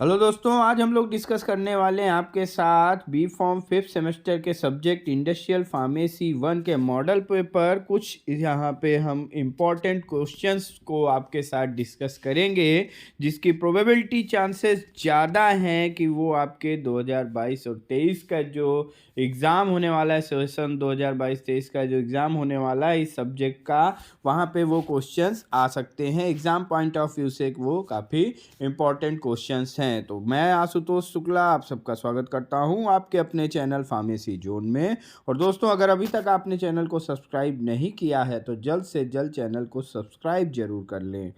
Hello दोस्तों, आज हम लोग डिस्कस करने वाले हैं आपके साथ बी फॉर्म 5th सेमेस्टर के सब्जेक्ट इंडस्ट्रियल फार्मेसी 1 के मॉडल पेपर। कुछ यहाँ पे हम इम्पॉर्टेंट क्वेश्चंस को आपके साथ डिस्कस करेंगे जिसकी प्रोबेबिलिटी चांसेस ज़्यादा हैं कि वो आपके 2022 और 23 का जो एग्ज़ाम होने वाला है, सेशन 2022-23 का जो एग्ज़ाम होने वाला है इस सब्जेक्ट का, वहाँ पे वो क्वेश्चंस आ सकते हैं। एग्ज़ाम पॉइंट ऑफ व्यू से वो काफ़ी इम्पॉर्टेंट क्वेश्चंस हैं। तो मैं आशुतोष शुक्ला आप सबका स्वागत करता हूं आपके अपने चैनल फार्मेसी जोन में। और दोस्तों, अगर अभी तक आपने चैनल को सब्सक्राइब नहीं किया है तो जल्द से जल्द चैनल को सब्सक्राइब जरूर कर लें।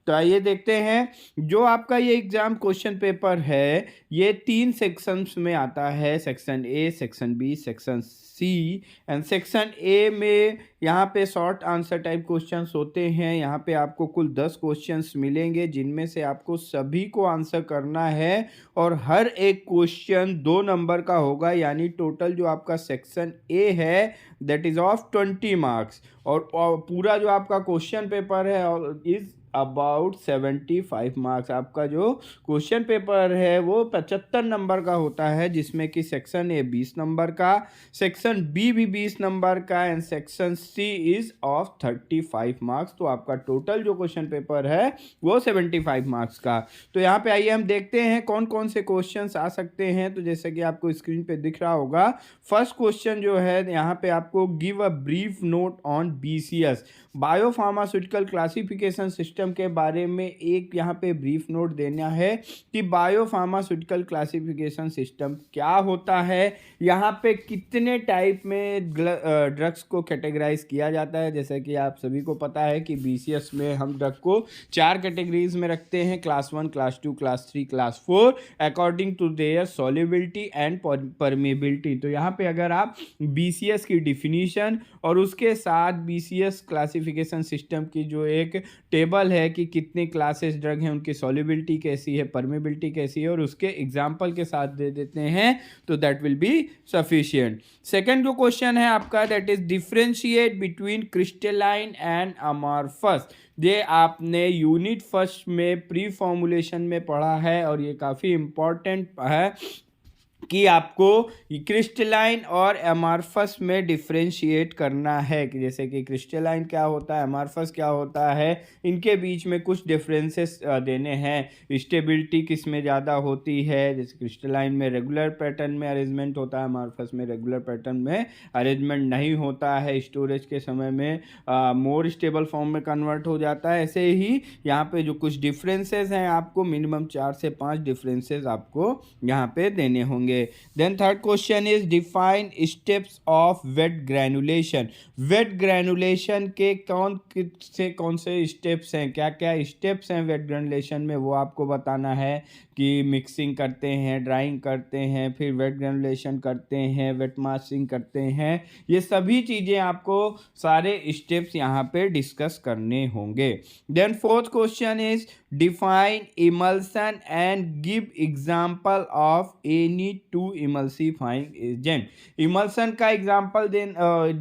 तो आइए देखते हैं जो आपका ये एग्ज़ाम क्वेश्चन पेपर है, ये 3 सेक्शंस में आता है। Section A, section B, section C. And section A में यहाँ पे शॉर्ट आंसर टाइप क्वेश्चंस होते हैं। यहाँ पे आपको कुल 10 क्वेश्चंस मिलेंगे जिनमें से आपको सभी को आंसर करना है और हर एक क्वेश्चन 2 नंबर का होगा, यानी टोटल जो आपका सेक्शन ए है दैट इज़ ऑफ 20 मार्क्स। और पूरा जो आपका क्वेश्चन पेपर है इज़ अबाउट 75 मार्क्स। आपका जो क्वेश्चन पेपर है वो 75 नंबर का होता है, जिसमें कि सेक्शन ए 20 नंबर का, सेक्शन बी भी 20 नंबर का and section C is of 35 marks. तो आपका टोटल जो क्वेश्चन पेपर है वो 75 मार्क्स का। तो यहाँ पे आइए हम देखते हैं कौन कौन से क्वेश्चंस आ सकते हैं। तो जैसे कि आपको स्क्रीन पे दिख रहा होगा, फर्स्ट क्वेश्चन जो है यहाँ पे आपको give a brief note on BCS biopharmaceutical classification system के बारे में एक यहाँ पे ब्रीफ नोट देना है कि बायोफार्मास्यूटिकल क्लासिफिकेशन सिस्टम क्या होता है, यहाँ पे कितने टाइप में ड्रग्स को कैटेगराइज किया जाता है। जैसे कि आप सभी को पता है कि BCS में हम ड्रग को 4 कैटेगरीज में रखते हैं, class 1, class 2, class 3, class 4, according to their solubility and permeability. तो यहाँ पे अगर आप BCS की डिफिनीशन और उसके साथ BCS क्लासिफिकेशन सिस्टम की जो एक टेबल है कि कितने क्लासेस ड्रग हैं, उनकी सॉल्युबिलिटी कैसी है, परमेबिलिटी कैसी है, और उसके एग्जाम्पल के साथ दे देते हैं तो that will be sufficient. Second जो क्वेश्चन है आपका that is differentiate between crystalline and amorphous. ये आपने यूनिट फर्स्ट में प्री फॉर्मुलेशन में पढ़ा है और ये काफ़ी इम्पॉर्टेंट है कि आपको क्रिस्टलाइन और एमॉर्फस में डिफरेंशिएट करना है कि जैसे कि क्रिस्टलाइन क्या होता है, एमॉर्फस क्या होता है, इनके बीच में कुछ डिफरेंसेस देने हैं। स्टेबिलिटी किस में ज़्यादा होती है, जैसे क्रिस्टलाइन में रेगुलर पैटर्न में अरेंजमेंट होता है, एमॉर्फस में रेगुलर पैटर्न में अरेंजमेंट नहीं होता है, स्टोरेज के समय में मोर स्टेबल फॉर्म में कन्वर्ट हो जाता है। ऐसे ही यहाँ पे जो कुछ डिफरेंसेस हैं आपको मिनिमम 4 से 5 डिफरेंसेस आपको यहाँ पे देने होंगे। Then third question is define steps of wet granulation. Wet granulation के कौन से स्टेप्स हैं, क्या क्या स्टेप्स हैं वेट ग्रैनुलेशन में, वो आपको बताना है कि मिक्सिंग करते हैं, ड्राइंग करते हैं, फिर वेट ग्रैनुलेशन करते हैं, वेट मास्किंग करते हैं। ये सभी चीज़ें आपको सारे स्टेप्स यहाँ पे डिस्कस करने होंगे। Then fourth question is define emulsion and give example of any 2 emulsifying agent. Emulsion का एग्जाम्पल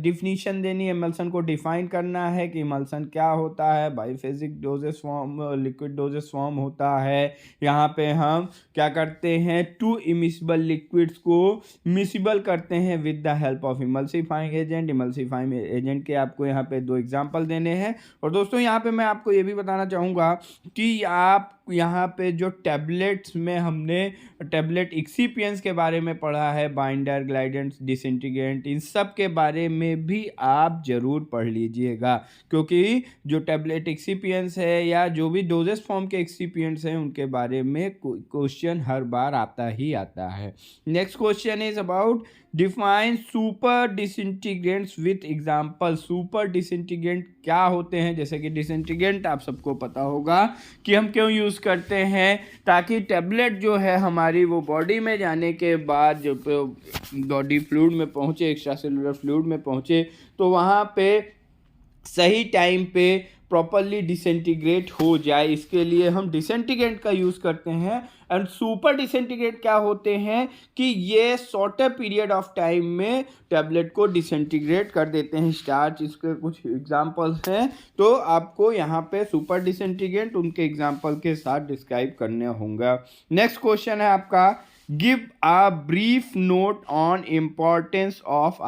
डिफिनीशन देनी है, इमल्सन को डिफाइन करना है कि इमल्सन क्या होता है। Biphasic doses form, liquid doses form होता है। यहाँ पे हम क्या करते हैं, 2 इमिसिबल लिक्विड्स को मिसिबल करते हैं with the help of emulsifying agent. Emulsifying agent के आपको यहाँ पे 2 एग्जाम्पल देने हैं। और दोस्तों यहाँ पे मैं आपको ये भी बताना चाहूँगा कि आप यहाँ पे जो टैबलेट्स में हमने टैबलेट एक्सिपिएंट्स के बारे में पढ़ा है, बाइंडर, ग्लाइडेंट्स, डिसइंटीग्रेंट, इन सब के बारे में भी आप ज़रूर पढ़ लीजिएगा, क्योंकि जो टैबलेट एक्सिपिएंट्स है या जो भी डोजेस फॉर्म के एक्सिपिएंट्स हैं उनके बारे में क्वेश्चन हर बार आता ही आता है। Next question is about define super disintegrants with example. Super disintegrant क्या होते हैं, जैसे कि डिसइंटीग्रेंट आप सबको पता होगा कि हम क्यों यूज़ करते हैं, ताकि टैबलेट जो है हमारी वो बॉडी में जाने के बाद जो बॉडी फ्लूइड में पहुँचे, एक्स्ट्रा सेलुलर फ्लूइड में पहुँचे, तो वहाँ पे सही टाइम पे प्रॉपरली डिसेंटीग्रेट हो जाए, इसके लिए हम डिसेंटीग्रेट का यूज़ करते हैं। एंड सुपर डिसेंटीग्रेट क्या होते हैं कि ये शॉर्टर पीरियड ऑफ टाइम में टैबलेट को डिसेंटीग्रेट कर देते हैं। स्टार्च इसके कुछ एग्जांपल्स हैं, तो आपको यहाँ पे सुपर डिसेंटीग्रेट उनके एग्जांपल के साथ डिस्क्राइब करने होंगे। नेक्स्ट क्वेश्चन है आपका, give a brief note on importance of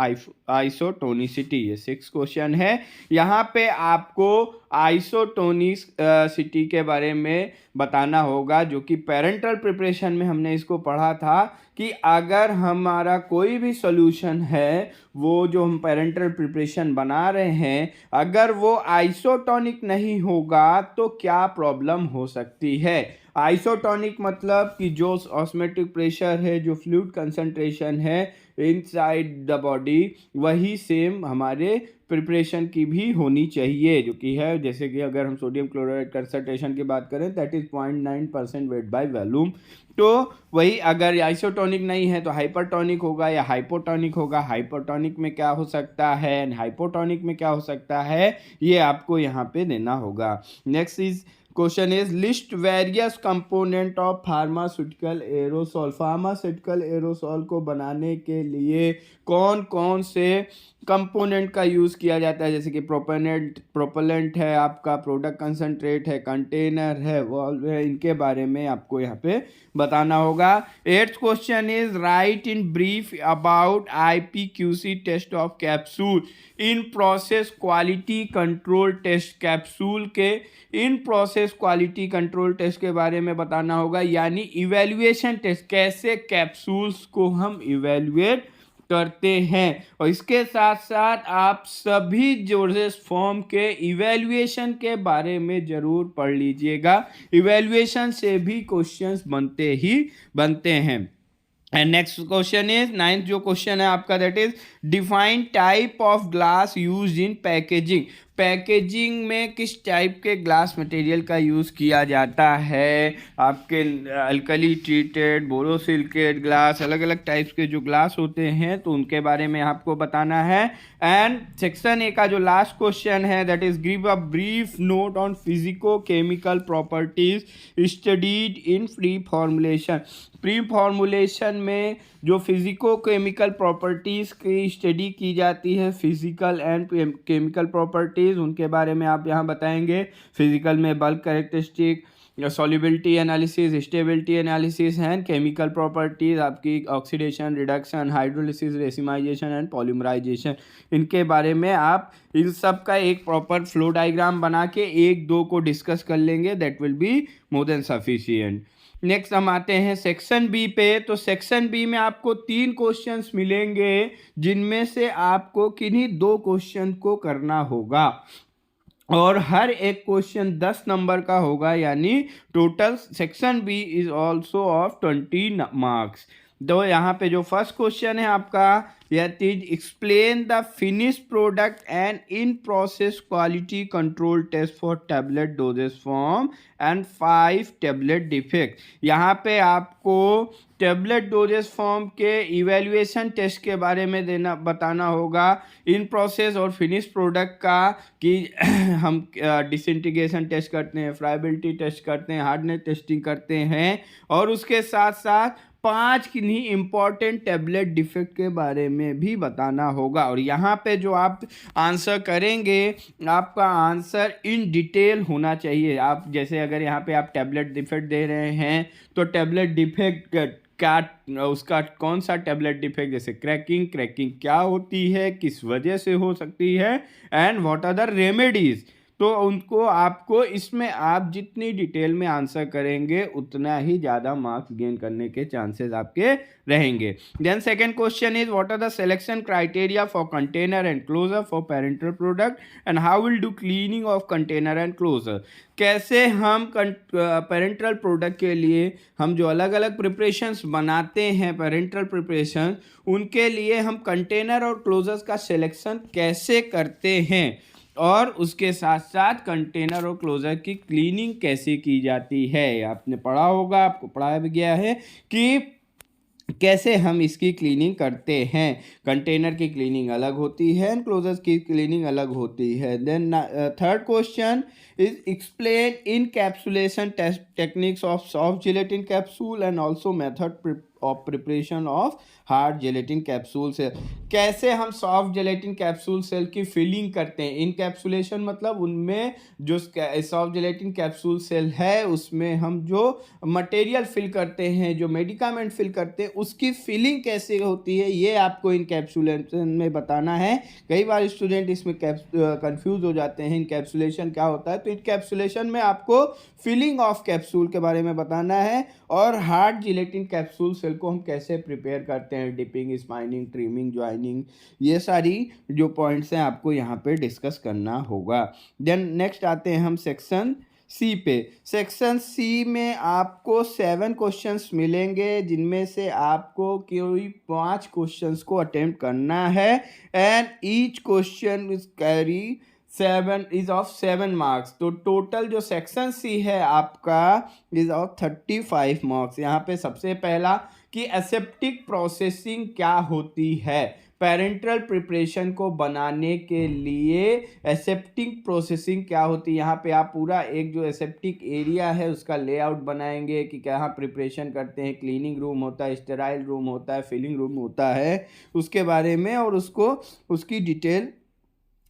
isotonicity. ये 6 क्वेश्चन है। यहाँ पे आपको आइसोटोनिसिटी के बारे में बताना होगा, जो कि पेरेंटल प्रिपरेशन में हमने इसको पढ़ा था कि अगर हमारा कोई भी सॉल्यूशन है, वो जो हम पेरेंटल प्रिपरेशन बना रहे हैं, अगर वो आइसोटोनिक नहीं होगा तो क्या प्रॉब्लम हो सकती है। आइसोटोनिक मतलब कि जो ऑस्मोटिक प्रेशर है, जो फ्लूइड कंसंट्रेशन है इनसाइड द बॉडी, वही सेम हमारे प्रिपरेशन की भी होनी चाहिए, जो कि है जैसे कि अगर हम सोडियम क्लोराइड कंसंट्रेशन की बात करें that is 0.9% weight by volume. तो वही अगर आइसोटोनिक नहीं है तो हाइपरटोनिक होगा या हाइपोटोनिक होगा। हाइपोटोनिक में क्या हो सकता है एंड हाइपोटोनिक में क्या हो सकता है, ये आपको यहाँ पे देना होगा। Next is question is list various component of pharmaceutical aerosol. Pharmaceutical aerosol को बनाने के लिए कौन कौन से कंपोनेंट का यूज़ किया जाता है, जैसे कि प्रोपेलेंट है, आपका प्रोडक्ट कंसंट्रेट है, कंटेनर है, वॉल्व है, इनके बारे में आपको यहाँ पे बताना होगा। 8th question is write in brief about IPQC test of capsule in process quality control test. Capsule के in process quality control test के बारे में बताना होगा, यानी इवैल्यूएशन टेस्ट, कैसे कैप्सूल्स को हम इवैल्यूएट करते हैं। और इसके साथ साथ आप सभी जोसेफ फॉर्म के इवैल्यूएशन के बारे में जरूर पढ़ लीजिएगा। इवैल्यूएशन से भी क्वेश्चंस बनते हैं। And next question is 9th जो क्वेश्चन है आपका, that is define type of glass use in packaging. Packaging में किस टाइप के ग्लास मटेरियल का यूज़ किया जाता है। आपके अल्कली ट्रीटेड, बोरोसिलिकेट ग्लास, अलग अलग टाइप्स के जो ग्लास होते हैं तो उनके बारे में आपको बताना है। एंड सेक्शन ए का जो लास्ट क्वेश्चन है, that is give a brief note on physico chemical properties studied in pre formulation. Pre formulation में जो फिजिको केमिकल प्रॉपर्टीज़ की स्टडी की जाती है, फिजिकल एंड केमिकल प्रॉपर्टीज़, उनके बारे में आप यहाँ बताएंगे। फिजिकल में bulk characteristic, solubility analysis, stability analysis and chemical properties आपकी oxidation, reduction, hydrolysis, racemization and polymerization, इनके बारे में आप इन सब का एक प्रॉपर फ्लो डायग्राम बना के 1-2 को डिस्कस कर लेंगे, that will be more than sufficient. Next हम आते हैं सेक्शन बी पे। तो सेक्शन बी में आपको 3 क्वेश्चंस मिलेंगे, जिनमें से आपको किन्हीं 2 क्वेश्चन को करना होगा और हर एक क्वेश्चन 10 नंबर का होगा, यानी total section B is also of 20 marks. तो यहाँ पे जो फर्स्ट क्वेश्चन है आपका, यह explain the finish product and in process quality control test for tablet dosage form and 5 tablet defect. यहाँ पे आपको टैबलेट डोजेस फॉर्म के इवैल्यूएशन टेस्ट के बारे में बताना होगा, इन प्रोसेस और फिनिश प्रोडक्ट का कि हम डिसइंटीग्रेशन टेस्ट करते हैं, फ्राइबिलिटी टेस्ट करते हैं, हार्डनेस टेस्टिंग करते हैं, और उसके साथ साथ 5 किन्हीं इंपॉर्टेंट टैबलेट डिफेक्ट के बारे में भी बताना होगा। और यहाँ पे जो आप आंसर करेंगे, आपका आंसर इन डिटेल होना चाहिए। आप जैसे अगर यहाँ पे आप टैबलेट डिफेक्ट दे रहे हैं तो टैबलेट डिफेक्ट क्या, उसका कौन सा टैबलेट डिफेक्ट, जैसे क्रैकिंग क्या होती है, किस वजह से हो सकती है, and what are the remedies, तो उनको आपको इसमें आप जितनी डिटेल में आंसर करेंगे उतना ही ज़्यादा मार्क्स गेन करने के चांसेस आपके रहेंगे। Then second question is what are the selection criteria for container and closure for parental product and how will do cleaning of container and closure. कैसे हम पेरेंटल प्रोडक्ट के लिए हम जो अलग अलग प्रिपरेशंस बनाते हैं, पेरेंटल प्रिपरेशन, उनके लिए हम कंटेनर और क्लोजर्स का सिलेक्शन कैसे करते हैं, और उसके साथ साथ कंटेनर और क्लोजर की क्लीनिंग कैसे की जाती है। आपने पढ़ा होगा, आपको पढ़ाया भी गया है कि कैसे हम इसकी क्लीनिंग करते हैं। कंटेनर की क्लीनिंग अलग होती है, एनक्लोजर्स की क्लीनिंग अलग होती है। Then third question is explain encapsulation techniques of soft gelatin capsule and also method of preparation of hard gelatin capsule shell. कैसे हम सॉफ्ट जेलेटिन कैप्सूल सेल की फिलिंग करते हैं। इनकैप्सुलेशन मतलब उनमें जो सॉफ्ट जेलेटिन कैप्सूल सेल है उसमें हम जो मटेरियल फिल करते हैं, जो मेडिकामेंट फिल करते हैं, उसकी फिलिंग कैसे होती है, ये आपको इनकैप्सुलेशन में बताना है। कई बार स्टूडेंट इसमें कंफ्यूज हो जाते हैं इनकैप्सुलेशन क्या होता है। तो इनकैप्सुलेशन में आपको फिलिंग ऑफ कैप्सूल के बारे में बताना है और हार्ड जिलेटिन कैप्सूल सेल को हम कैसे प्रिपेयर करते हैं, डिपिंग, स्पाइनिंग, ट्रिमिंग, ज्वाइनिंग, ये सारी जो पॉइंट्स हैं आपको यहाँ पे डिस्कस करना होगा। देन नेक्स्ट आते हैं हम सेक्शन सी पे। सेक्शन सी में आपको 7 क्वेश्चंस मिलेंगे जिनमें से आपको कोई 5 क्वेश्चंस को अटेम्प्ट करना है and each question is carry 7 marks. तो टोटल जो सेक्शन सी है आपका इज ऑफ 35 मार्क्स। यहाँ पे सबसे पहला कि एसेप्टिक प्रोसेसिंग क्या होती है। पेरेंटल प्रिपरेशन को बनाने के लिए एसेप्टिक प्रोसेसिंग क्या होती है। यहाँ पे आप पूरा एक जो एसेप्टिक एरिया है उसका लेआउट बनाएंगे कि कहाँ प्रिपरेशन करते हैं, क्लीनिंग रूम होता है, स्टेराइल रूम होता है, फिलिंग रूम होता है, उसके बारे में और उसको उसकी डिटेल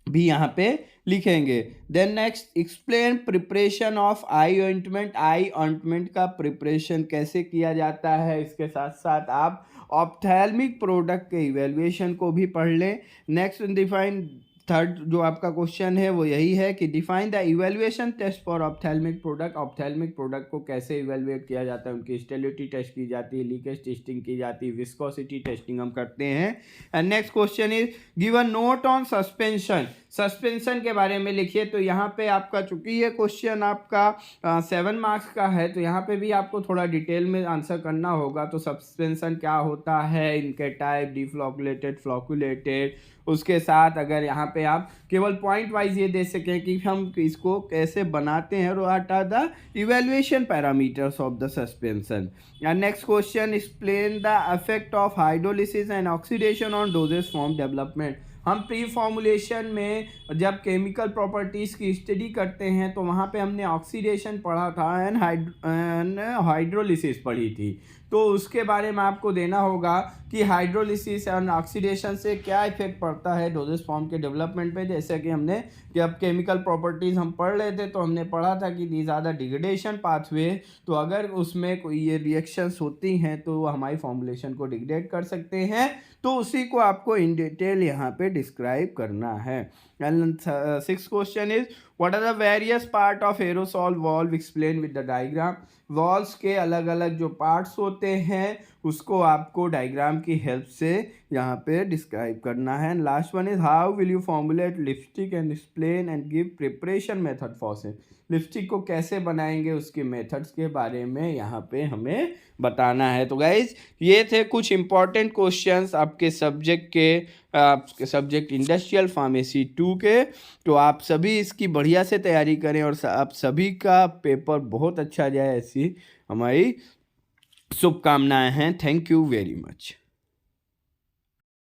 भी यहाँ पे लिखेंगे। Then next explain preparation of eye ointment. Eye ointment का प्रिपरेशन कैसे किया जाता है। इसके साथ साथ आप ऑप्थेल्मिक प्रोडक्ट के इवेल्युएशन को भी पढ़ लें। नेक्स्ट डिफाइन थर्ड जो आपका क्वेश्चन है वो यही है कि define the evaluation test for ophthalmic product. Ophthalmic product को कैसे इवेल्युएट किया जाता है, उनकी स्टेबिलिटी टेस्ट की जाती है, लीकेज टेस्टिंग की जाती है, विस्कोसिटी टेस्टिंग हम करते हैं। And next question is give a note on suspension. Suspension के बारे में लिखिए। तो यहाँ पे आपका चूंकि ये क्वेश्चन आपका 7 मार्क्स का है तो यहाँ पे भी आपको थोड़ा डिटेल में आंसर करना होगा। तो सस्पेंशन क्या होता है, इनके टाइप, डिफ्लॉकुलेटेड, फ्लॉकुलेटेड, उसके साथ अगर यहाँ पे आप केवल पॉइंट वाइज ये दे सकें कि हम इसको कैसे बनाते हैं, what are the evaluation parameters of the suspension. And next question explain the effect of hydrolysis and oxidation on dosage form development. हम प्री फॉर्मुलेशन में जब केमिकल प्रॉपर्टीज़ की स्टडी करते हैं तो वहाँ पे हमने ऑक्सीडेशन पढ़ा था एंड हाइड्रोलिसिस पढ़ी थी। तो उसके बारे में आपको देना होगा कि हाइड्रोलिसिस एंड ऑक्सीडेशन से क्या इफेक्ट पड़ता है डोजेस फॉर्म के डेवलपमेंट पे। जैसे कि हमने जब केमिकल प्रॉपर्टीज़ हम पढ़ रहे थे तो हमने पढ़ा था कि these are the degradation pathway. तो अगर उसमें कोई ये रिएक्शंस होती हैं तो वो हमारी फॉर्मुलेशन को डिग्रेड कर सकते हैं। तो उसी को आपको इन डिटेल यहाँ पे डिस्क्राइब करना है। And 6th question is what are the various part of aerosol valve, explain with the diagram. Valves के अलग अलग जो पार्ट्स होते हैं उसको आपको डायग्राम की हेल्प से यहाँ पे डिस्क्राइब करना है। Last one is how will you formulate lipstick and explain and give preparation method for same. Lipstick को कैसे बनाएंगे उसके मेथड्स के बारे में यहाँ पे हमें बताना है। तो गाइज ये थे कुछ इंपॉर्टेंट क्वेश्चंस आपके सब्जेक्ट इंडस्ट्रियल फार्मेसी 2 के। तो आप सभी इसकी बढ़िया से तैयारी करें और आप सभी का पेपर बहुत अच्छा जाए, ऐसी हमारी शुभकामनाएं हैं। Thank you very much.